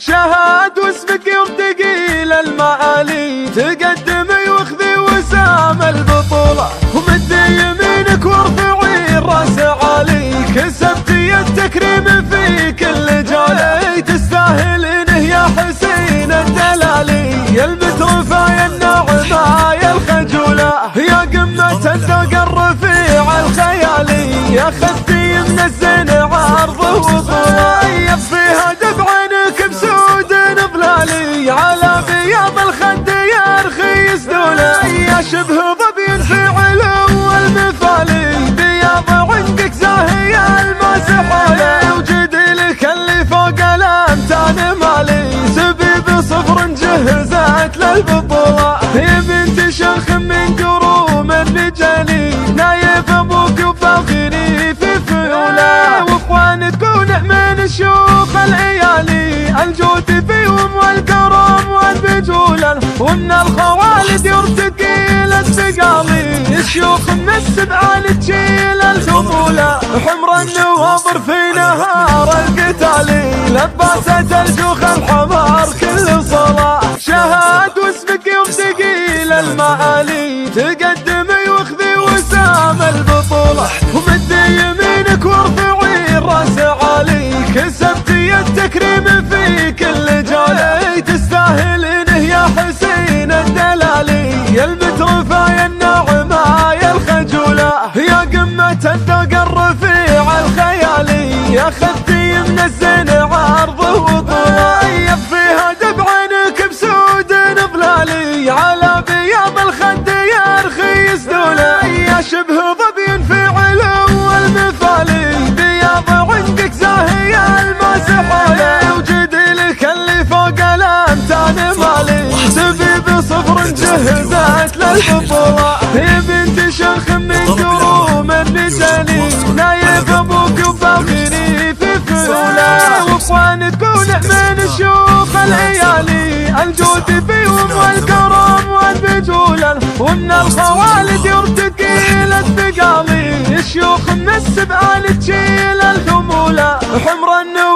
شهاد واسمك يرتقي للمعالي، تقدمي واخذي وسام البطولة، ومدي يمينك وارفعي الراس عالي، كسبتي التكريم في كل جالي، تستاهلينه يا حسين الدلالي، يا المترفع الناعمة يا الخجولة، يا قمة الذوق الرفيع الخيالي، يا خذتي من الزين عرض وطولة، يصفيها دبعنك بسود ظلالي، على بياض الخد يرخي سدولة، يا شبه ظبي في علو المثالي، بياض عندك زاهي المسحالي، وجدي لك اللي فوق الامتان مالي، زبيب صفر جهزت للبطولة، يا بنت شيخ من كروم الرجالي، نايف ابوك وفاخري في فيوله، واخوانك ونعم شيوخ العيالي، الجود فيهم والكرم والبجوله، ومن الخوالد يرتقي للثقالي، الشيوخ من السبعان تشيل الفضوله، حمر النواظر في نهار القتالي، لباسة الجوخ الحمار كل صلاة، شهاد واسمك يرتقي للمعالي، تقدمي واخذي وسام البطولة، ومدي يمينك وارفعي الراس عالي، كسبتي التكريم في كل جالي، تستاهلينه يا حسين الدلالي، يا المترفع الناعمة يا الخجولة، يا قمة الذوق الرفيع الخيالي، يا خذتي من الزين عرض وطولة، يصفيها دبعنك بسود ظلالي، على بياض الخد يرخي سدولة، يا شبه ظبي في علو المثالي، بياض عندك زاهي المسحالي، وجدي لك اللي فوق الامتان مالي، زبيب صفر جهزت للبطولة، يا بنت شيخ من كروم الرجالي، نايف ابوك وفاخري في فيوله، واخوانك ونعم شيوخ العيالي، الجود فيهم والكرم والبجوله، ومن الخوالد يرتقي للثقالي، الشيوخ من السبعان تشيل الحمولة، حمر النور